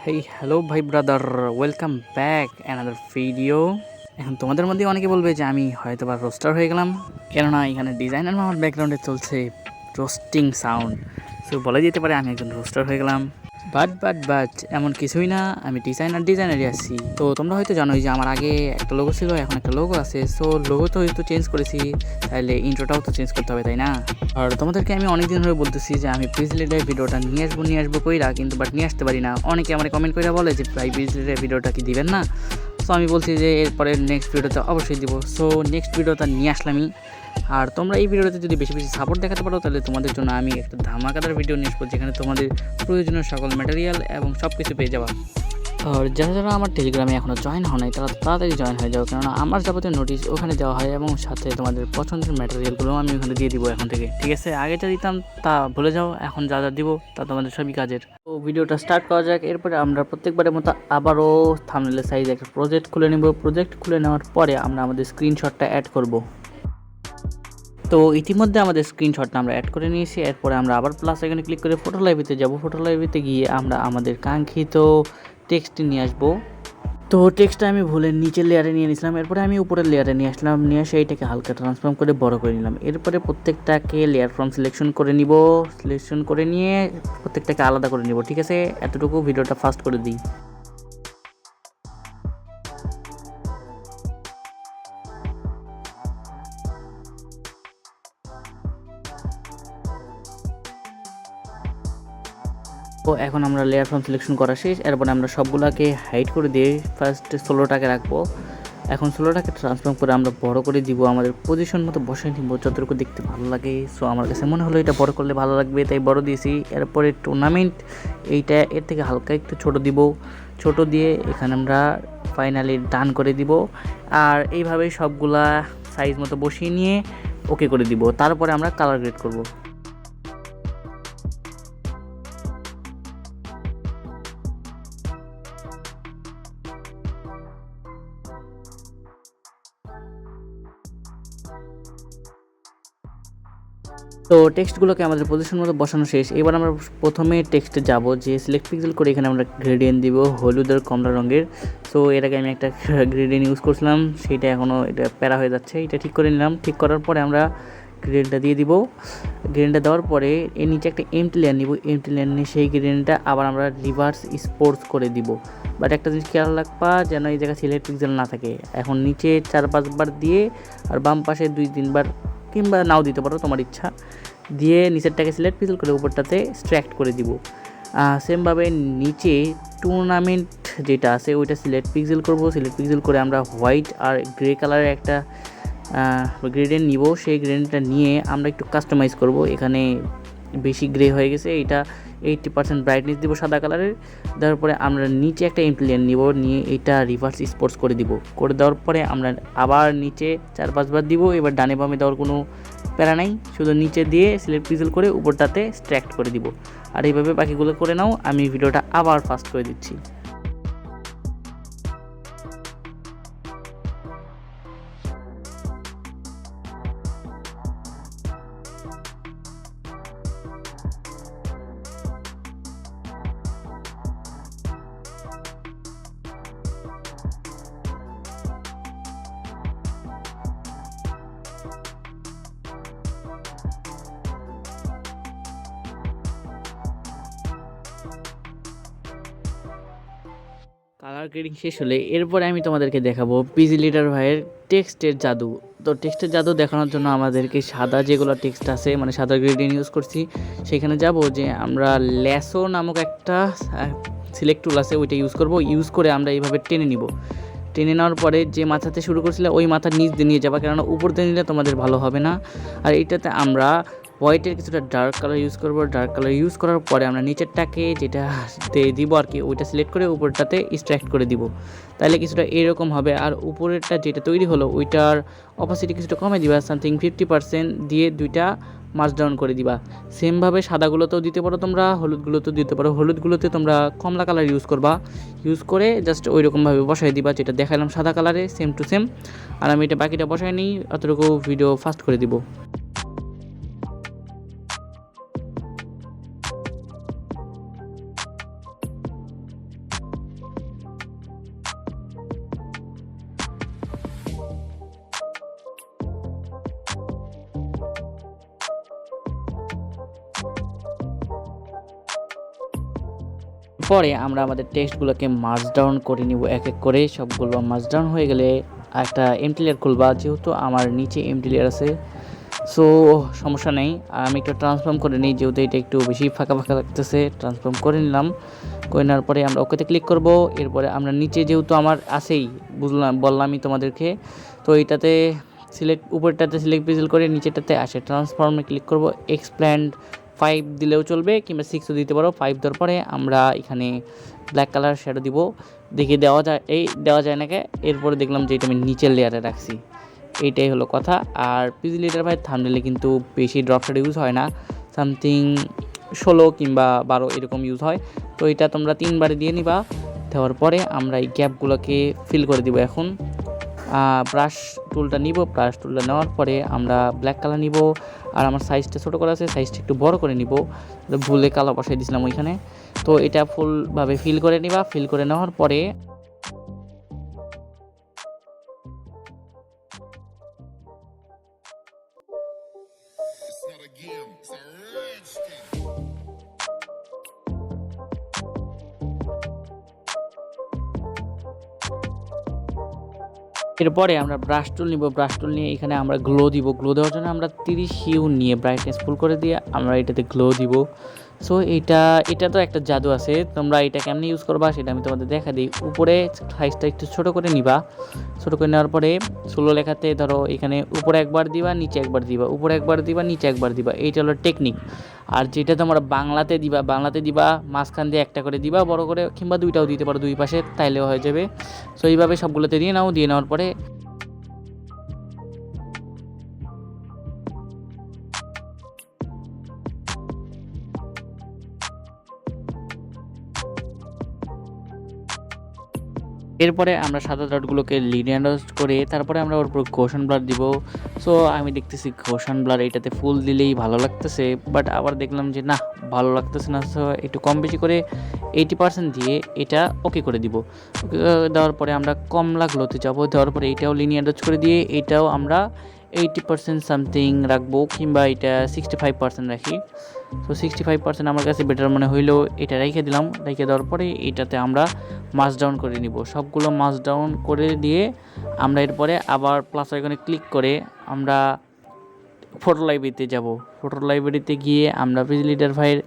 Hey hello ভাই brother, welcome back another video. এখন তোমাদের মধ্যে অনেকে বলবে যে আমি হয়তো বা রোস্টার হয়ে গেলাম, কেননা এখানে ডিজাইনার আমার ব্যাকগ্রাউন্ডে চলছে রোস্টিং সাউন্ড। সো বলা যেতে পারে আমি একজন রোস্টার হয়ে গেলাম। বাট এমন কিছুই না, আমি ডিজাইনারই আছি। তো তোমরা হয়তো জানোই যে আমার আগে একটা লোগো ছিল, এখন একটা লোগো আছে। সো লোগো তো হয়তো চেঞ্জ করেছি, তাহলে ইন্ট্রোটাও তো চেঞ্জ করতে হবে, তাই না? আর তোমাদেরকে আমি অনেকদিন ধরে বলতেছি যে আমি বিজলিডের ভিডিওটা নিয়ে আসবো কইরা, কিন্তু বাট নিয়ে আসতে পারি না। অনেকে আমার কমেন্ট করে বলে যে ভাই বিজলিডের ভিডিওটা কি দিবেন না? সো আমি বলছি যে এরপরে নেক্সট ভিডিওতে অবশ্যই দিব। সো নেক্সট ভিডিওটা নিয়ে আসলামই। আর তোমরা এই ভিডিওতে যদি বেশি বেশি সাপোর্ট দেখাতে পারো, তাহলে তোমাদের জন্য আমি একটা ধামাকাদার ভিডিও নিয়ে আসবো, যেখানে তোমাদের প্রয়োজনীয় সকল ম্যাটেরিয়াল এবং সব কিছু পেয়ে যাওয়া। আর যারা আমার টেলিগ্রামে এখনও জয়েন হয় নাই, তারা তাড়াতাড়ি জয়েন হয়ে যাও, কেননা আমার যাবতীয় নোটিশ ওখানে দেওয়া হয় এবং সাথে তোমাদের পছন্দের ম্যাটেরিয়ালগুলোও আমি ওখানে দিয়ে দিব এখন থেকে। ঠিক আছে, আগে যা দিতাম তা ভুলে যাও, এখন যা দিব তা তোমাদের সবই কাজের। তো ভিডিওটা স্টার্ট করা যাক। এরপরে আমরা প্রত্যেকবারের মতো আবারও থাম্বনেলের সাইজে একটা প্রজেক্ট খুলে নেব। প্রজেক্ট খুলে নেওয়ার পরে আমরা আমাদের স্ক্রিনশটটা অ্যাড করব। তো ইতিমধ্যে আমাদের স্ক্রিনশটটা আমরা অ্যাড করে নিয়েছি। এরপরে আমরা আবার প্লাস এখানে ক্লিক করে ফটো লাইব্রেরিতে যাব। ফটো লাইব্রেরিতে গিয়ে আমরা আমাদের কাঙ্ক্ষিত টেক্সট নিয়ে আসবো। তো টেক্সটটা আমি ভুলে নিচের লেয়ারে নিয়ে নিয়েছিলাম, এরপরে আমি উপরের লেয়ারে নিয়ে আসলাম। নিয়ে এসে এইটাকে হালকা ট্রান্সফর্ম করে বড় করে নিলাম। এরপরে প্রত্যেকটাকে লেয়ার ফ্রম সিলেকশন করে নিব। সিলেকশন করে নিয়ে প্রত্যেকটাকে আলাদা করে নিব। ঠিক আছে, এতটুকু ভিডিওটা ফাস্ট করে দিই। তো এখন আমরা লেয়ার ফ্রম সিলেকশন করা শেষ। এরপরে আমরা সবগুলোকে হাইড করে দিয়ে ফার্স্ট 16টাকে রাখবো। এখন 16টাকে ট্রান্সফর্ম করে আমরা বড় করে দিব, আমাদের পজিশন মতো বসাই নিব যতটুকু দেখতে ভালো লাগে। সো আমার কাছে মনে হলো এটা বড় করলে ভালো লাগবে, তাই বড় দিয়েছি। এরপরে টুর্নামেন্ট এইটা এর থেকে হালকা একটু ছোট দিব। ছোট দিয়ে এখানে আমরা ফাইনালি ডান করে দিব। আর এইভাবেই সবগুলা সাইজ মতো বসিয়ে নিয়ে ওকে করে দিব। তারপরে আমরা কালার গ্রেড করব। তো টেক্সটগুলোকে আমাদের পজিশন মতো বসানো শেষ। এবার আমরা প্রথমে টেক্সটে যাব, যে সিলেক্ট পিক্সেল করে এখানে আমরা গ্রেডিয়েন্ট দিব হলুদ আর কমলা রঙের। সো এর আগে আমি একটা গ্রেডিয়েন্ট ইউজ করছিলাম, সেইটা এখনও এটা প্যারা হয়ে যাচ্ছে। এটা ঠিক করে নিলাম। ঠিক করার পরে আমরা গ্রেডিয়েন্টটা দিয়ে দিব। গ্রেডিয়েন্টটা দেওয়ার পরে এর নিচে একটা এমটি লেয়ার নিব। এমটি লেয়ার নিয়ে সেই গ্রেডিয়েন্টটা আবার আমরা রিভার্স স্পোর্টস করে দিব। বাট একটা জিনিস খেয়াল রাখবা, যেন এই জায়গায় সিলেক্ট পিক্সেল না থাকে। এখন নিচে 4-5 বার দিয়ে আর বাম পাশে 2-3 বার, কিংবা নাও দিতে পারো, তোমার ইচ্ছা, দিয়ে নিচেরটাকে সিলেক্ট পিক্সেল করে উপরটাতে স্ট্র্যাক্ট করে দিব। সেমভাবে নিচে টুর্নামেন্ট যেটা আছে ওইটা সিলেক্ট পিক্সেল করব। সিলেক্ট পিক্সেল করে আমরা হোয়াইট আর গ্রে কালারের একটা গ্রেডিয়েন্ট নিব। সেই গ্রেডিয়েন্টটা নিয়ে আমরা একটু কাস্টমাইজ করব। এখানে বেশি গ্রে হয়ে গেছে, এটা 80% ব্রাইটনেস দিব সাদা কালারের। দেওয়ার পরে আমরা নিচে একটা ইমপ্লিয়েন্ট নিব, নিয়ে এটা রিভার্স স্পোর্টস করে দিব। করে দেওয়ার পরে আমরা আবার নিচে 4-5 বার দিব। এবার ডানে বামে দেওয়ার কোনো প্যারা নাই, শুধু নিচে দিয়ে সিলেক্ট পিক্সেল করে উপরটাতে স্ট্র্যাক্ট করে দিব। আর এইভাবে বাকিগুলো করে নাও। আমি ভিডিওটা আবার ফাস্ট করে দিচ্ছি। কালার গ্রেডিং শেষ হলে এরপরে আমি তোমাদেরকে দেখাবো পিজি লিডার ভাইয়ের টেক্সটের জাদু। তো টেক্সটের জাদু দেখানোর জন্য আমাদেরকে সাদা যেগুলো টেক্সট আছে, মানে সাদা গ্রেডিয়েন্ট ইউজ করছি, সেখানে যাব যে আমরা ল্যাসো নামক একটা সিলেক্ট টুল আছে, ওইটা ইউজ করব। ইউজ করে আমরা এইভাবে টেনে নিব। টেনে নেওয়ার পরে যে মাথাতে শুরু করছিলে ওই মাথার নিচ দিয়ে নিয়ে যাবা, কেননা উপর দিয়ে নিলে তোমাদের ভালো হবে না। আর এইটাতে আমরা হোয়াইটের কিছুটা ডার্ক কালার ইউজ করব। ডার্ক কালার ইউজ করার পরে আমরা নিচেরটাকে যেটা দিব আর কি, ওইটা সিলেক্ট করে উপরটাতে স্ট্র্যাক্ট করে দিব। তাহলে কিছুটা এরকম হবে। আর উপরেরটা যেটা তৈরি হলো ওইটার অপাসিটি কিছুটা কমে দিবা, সামথিং 50% দিয়ে দুইটা মার্জ ডাউন করে দিবা। সেমভাবে সাদাগুলোতেও দিতে পারো, তোমরা হলুদগুলোতেও দিতে পারো। হলুদগুলোতে তোমরা কমলা কালার ইউজ করবা। ইউজ করে জাস্ট ওই রকমভাবে বসাই দিবা, যেটা দেখালাম সাদা কালারে, সেম টু সেম। আর আমি এটা বাকিটা বসাই নিই, অতটুকু ভিডিও ফাস্ট করে দিব। পরে আমরা আমাদের টেক্সটগুলোকে মার্জ ডাউন করে নিব এক এক করে। সবগুলো মার্জ ডাউন হয়ে গেলে একটা এমটি লেয়ার খুলবা, যেহেতু আমার নিচে এমটি লেয়ার আছে সো সমস্যা নেই। আমি একটু ট্রান্সফর্ম করে নিই, যেহেতু এটা একটু বেশি ফাঁকা ফাঁকা লাগতেছে। ট্রান্সফর্ম করে নিলাম, করে নেওয়ার পরে আমরা ওকেতে ক্লিক করব। এরপরে আমরা নিচে যেহেতু আমার আছেই, বললামই তোমাদেরকে, তো এইটাতে সিলেক্ট, উপরটাতে সিলেক্ট পিক্সেল করে নিচেটাতে আসে ট্রান্সফর্মে ক্লিক করব। এক্সপ্যান্ড 5 দিলেও চলবে, কিংবা 6ও দিতে পারো। 5 দেওয়ার পরে আমরা এখানে ব্ল্যাক কালার শ্যাডো দিব। দেখে দেওয়া যায় নাকি। এরপরে দেখলাম যে এটা আমি নিচের লেয়ারে রাখছি, এইটাই হলো কথা। আর পিজি লিডার ভাই থাম্বনেলে কিন্তু বেশি ড্রপ শ্যাডো ইউজ হয় না, সামথিং 16 কিংবা 12 এরকম ইউজ হয়। তো এটা তোমরা 3বারে দিয়ে নিবা। দেওয়ার পরে আমরা এই গ্যাপগুলোকে ফিল করে দিব। এখন ব্রাশ টুলটা নিব, ব্রাশ টুলটা নেওয়ার পরে আমরা ব্ল্যাক কালার নিব। আর আমার সাইজটা ছোটো করা আছে, সাইজটা একটু বড় করে নিব, ভুলে কালার বসাই দিয়েছিলাম ওইখানে। তো এটা ফুলভাবে ফিল করে নিবা। ফিল করে নেওয়ার পরে এরপরে আমরা ব্রাশ টুল নিব। ব্রাশ টুল নিয়ে এখানে আমরা গ্লো দিব। গ্লো দেওয়ার জন্য আমরা 30 হিউ নিয়ে ব্রাইটনেস ফুল করে দিয়ে আমরা এটাতে গ্লো দিব। সো এটা তো একটা জাদু আছে, তোমরা এটা কেমনি ইউজ করবা সেটা আমি তোমাদের দেখা দিই। উপরে সাইজটা একটু ছোটো করে নিবা। ছোটো করে নেওয়ার পরে 16 লেখাতে ধরো এখানে উপরে একবার দিবা, নিচে একবার দিবা, উপরে একবার দিবা, নিচে একবার দিবা। এইটা হলো টেকনিক। আর যেটা তোমরা বাংলাতে দিবা মাঝখান দিয়ে একটা করে দিবা বড় করে, কিংবা 2টাও দিতে পারো দুই পাশে, তাইলেও হয়ে যাবে। সো এইভাবে সবগুলোতে দিয়ে নাও। দিয়ে নেওয়ার পরে এরপরে আমরা সাদা ডটগুলোকে লিনিয়ারাইজ করে তারপরে আমরা ওর উপর গোশন ব্লার দিব। সো আমি দেখতেছি গোশন ব্লার এইটাতে ফুল দিলেই ভালো লাগতেছে, বাট আবার দেখলাম যে না, ভালো লাগতেছে না। সো একটু কম বেশি করে 80% দিয়ে এটা ওকে করে দিব। দেওয়ার পরে আমরা কমলা গ্লোতে যাব। দেওয়ার পরে এটাও লিনিয়ারাইজ করে দিয়ে এটাও আমরা 80% সামথিং রাখবো, কিংবা এটা 65% রাখি। সো 65% আমার কাছে বেটার মনে হইলেও এটা রেখে দিলাম। রেখে দেওয়ার পরে এটাতে আমরা মার্জ ডাউন করে নিব। সবগুলো মার্জ ডাউন করে দিয়ে আমরা এরপরে আবার প্লাস আইকনে ক্লিক করে আমরা ফটো লাইব্রেরিতে যাব। ফটো লাইব্রেরিতে গিয়ে আমরা পেজ লিডার ভাইয়ের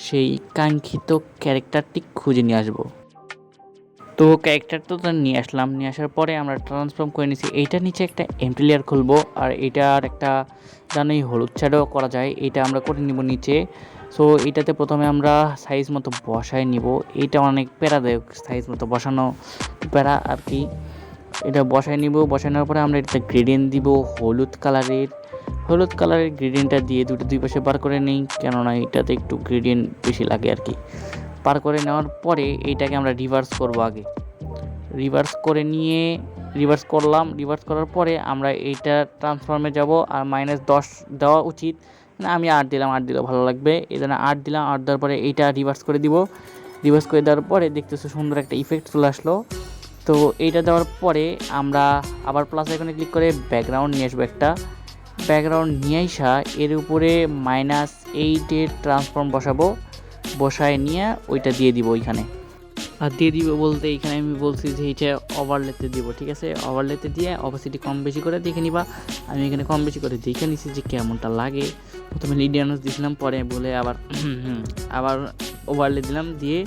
সেই কাঙ্ক্ষিত ক্যারেক্টারটি খুঁজে নিয়ে আসবো। তো ক্যারেক্টারটা তো নিয়ে আসলাম। নিয়ে আসার পরে আমরা ট্রান্সফর্ম করে নিয়েছি। এইটার নিচে একটা এমটি লেয়ার খুলবো, আর এটার একটা জানোই হলুদ শ্যাডো করা যায়, এটা আমরা করে নিব নিচে। সো এটাতে প্রথমে আমরা সাইজ মতো বসায় নিব। এইটা অনেক প্যারাদায়ক, সাইজ মতো বসানো প্যারা আর কি। এটা বসায় নিব। বসায় নেওয়ার পরে আমরা এটা গ্রেডিয়েন্ট দিব হলুদ কালারের গ্রেডিয়েন্টটা দিয়ে দুই পাশে বার করে নিই, কেননা এটাতে একটু গ্রেডিয়েন্ট বেশি লাগে আর কি। পার করে নেওয়ার পরে এইটাকে আমরা রিভার্স করব। আগে রিভার্স করলাম। রিভার্স করার পরে আমরা এইটা ট্রান্সফর্মে যাব। আর -10 দেওয়া উচিত, আমি 8 দিলাম, 8 দিলেও ভালো লাগবে, এই জন্য 8 দিলাম। 8 দেওয়ার পরে এইটা রিভার্স করে দিব। রিভার্স করে দেওয়ার পরে দেখতেছো সুন্দর একটা ইফেক্ট চলে আসলো। তো এইটা দেওয়ার পরে আমরা আবার প্লাস আইকনে ক্লিক করে ব্যাকগ্রাউন্ড নিয়ে আসবো। একটা ব্যাকগ্রাউন্ড নিয়ে আসা এর উপরে -8 ট্রান্সফর্ম বসায় নিয়ে ওইটা দিয়ে দিব ওইখানে। আর দিয়ে দিব বলতে এখানে আমি বলছি যে এটা ওভারলেতে দিব, ঠিক আছে। ওভারলেতে দিয়ে অপাসিটি কম বেশি করে দেখে নিবা। আমি এখানে কম বেশি করে দেখে নিছি যে কেমনটা লাগে। প্রথমে লিডিয়ানোস দিয়েছিলাম, পরে বলে আবার ওভারলে দিলাম। দিয়ে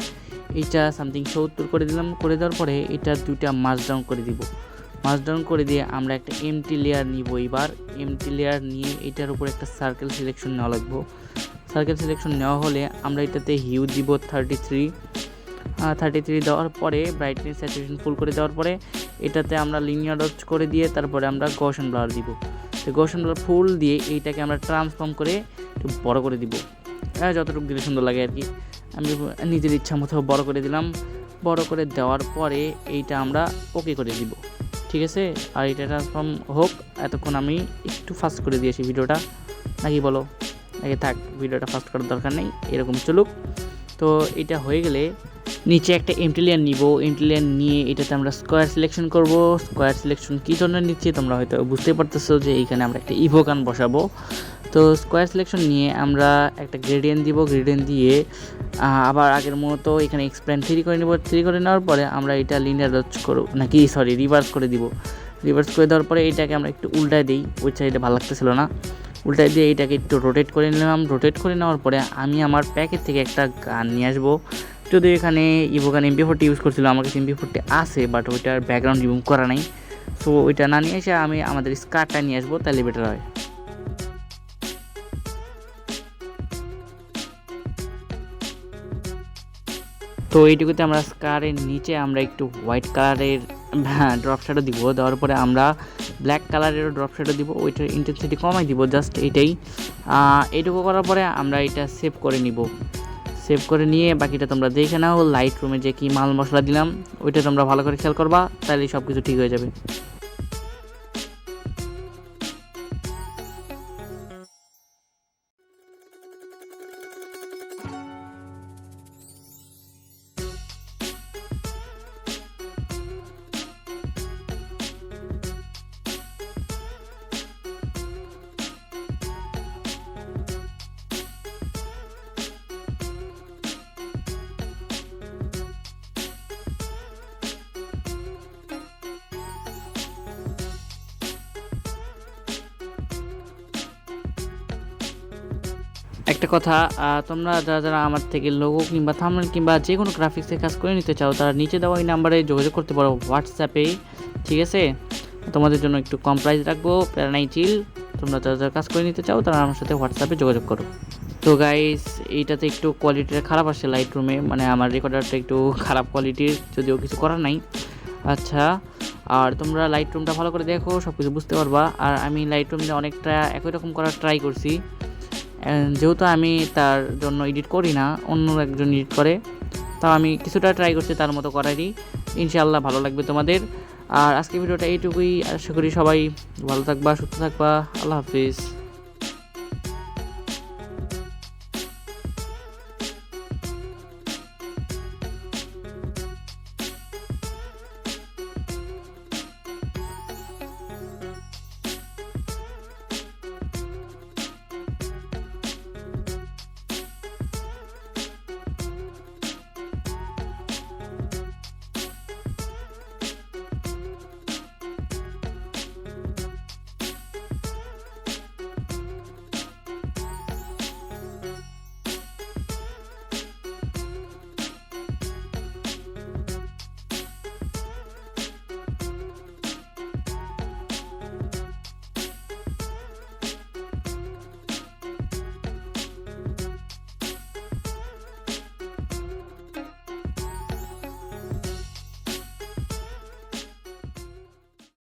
এইটা সামথিং 70 করে দিলাম। করে দেওয়ার পরে এটা 2টা মার্জ ডাউন করে দিব। মার্জ ডাউন করে দিয়ে আমরা একটা এমটি লেয়ার নিব। এবার এমটি লেয়ার নিয়ে এটার উপর একটা সার্কেল সিলেকশন নেওয়া লাগবে। সার্কেল সিলেকশন নেওয়া হলে আমরা এটাতে হিউ দিব 33 দেওয়ার পরে ব্রাইটনেস স্যাচুরেশন ফুল করে দেওয়ার পরে এটাতে আমরা লিনিয়ারাইজ করে দিয়ে তারপরে আমরা গসন ব্লার দিব। তো গসন ব্লার ফুল দিয়ে এইটাকে আমরা ট্রান্সফর্ম করে একটু বড় করে দিব, যতটুকু দিলে সুন্দর লাগে আর কি। আমি নিজের ইচ্ছা মতো বড় করে দিলাম। বড় করে দেওয়ার পরে এইটা আমরা ওকে করে দিব, ঠিক আছে। আর এটা ট্রান্সফর্ম হোক, এতক্ষণ আমি একটু ফাস্ট করে দিয়েছি ভিডিওটা, নাকি বলো? নাকি থাক, ভিডিওটা ফাস্ট করার দরকার নেই, এরকম চলুক। তো এটা হয়ে গেলে নিচে একটা এমটি লেয়ার নিব। এমটি লেয়ার নিয়ে এটাতে আমরা স্কোয়ার সিলেকশন করব। স্কোয়ার সিলেকশন কী জন্য নিচ্ছি তোমরা হয়তো বুঝতে পারতেছো, যে এইখানে আমরা একটা ইভোকান বসাবো। তো স্কোয়ার সিলেকশন নিয়ে আমরা একটা গ্রেডিয়েন্ট দিব। গ্রেডিয়েন্ট দিয়ে আবার আগের মতো এখানে এক্সপ্লেন 3 করে নেব। 3 করে নেওয়ার পরে আমরা এটা লিনিয়ার করব নাকি রিভার্স করে দিব। রিভার্স করে দেওয়ার পরে এইটাকে আমরা একটু উল্টায় দিই, ওই সাইডে ভালো লাগতেছিল না, উল্টায় দিয়ে এইটাকে একটু রোটেট করে নিলাম। রোটেট করে নেওয়ার পরে আমি আমার প্যাকেট থেকে একটা গান নিয়ে আসবো। যদিও এখানে ইভোগান MP40 ইউজ করছিল, আমার কাছে MP40 আছে, বাট ওইটার ব্যাকগ্রাউন্ড রিমুভ করা নাই। সো ওইটা না নিয়ে এসে আমি আমাদের স্কারটা নিয়ে আসবো, তাহলে বেটার হয়। তো এইটুকুতে আমরা স্কারের নিচে আমরা একটু হোয়াইট কালারের ড্রপ শ্যাডো দিব। দেওয়ার পরে আমরা ব্ল্যাক কালারেরও ড্রপ শ্যাডো দিব, ওইটার ইন্টেন্সিটি কমাই দিব, জাস্ট এইটাই। এইটুকু করার পরে আমরা এটা সেভ করে নিব। সেভ করে নিয়ে বাকিটা তোমরা দেখে নাও। লাইট রুমে যে কি মাল মশলা দিলাম ওইটা তোমরা ভালো করে খেয়াল করবা, তাহলে সব কিছু ঠিক হয়ে যাবে। একটা কথা, তোমরা যারা আমার থেকে লোগো কিংবা থাম্বনেল কিংবা যে কোনো গ্রাফিক্সের কাজ করে নিতে চাও, তারা নিচে দেওয়া এই নাম্বারে যোগাযোগ করতে পারো হোয়াটসঅ্যাপে, ঠিক আছে? তোমাদের জন্য একটু কম প্রাইস রাখবো, প্যারানাই চিল। তোমরা যারা কাজ করে নিতে চাও তারা আমার সাথে হোয়াটসঅ্যাপে যোগাযোগ করো। তো গাইস, এইটাতে একটু কোয়ালিটিটা খারাপ আসছে লাইট রুমে, মানে আমার রেকর্ডারটা একটু খারাপ কোয়ালিটির, যদিও কিছু করার নাই। আচ্ছা, আর তোমরা লাইট রুমটা ভালো করে দেখো, সব কিছু বুঝতে পারবা। আর আমি লাইট রুমে অনেকটা একই রকম করার ট্রাই করছি, যেহেতু আমি তার জন্য এডিট করি না, অন্য একজন এডিট করে, তাও আমি কিছুটা ট্রাই করছি তার মতো করারই। ইনশাআল্লাহ ভালো লাগবে তোমাদের। আর আজকে ভিডিওটা এইটুকুই, আশা করি সবাই ভালো থাকবা, সুস্থ থাকবা। আল্লাহ হাফিজ।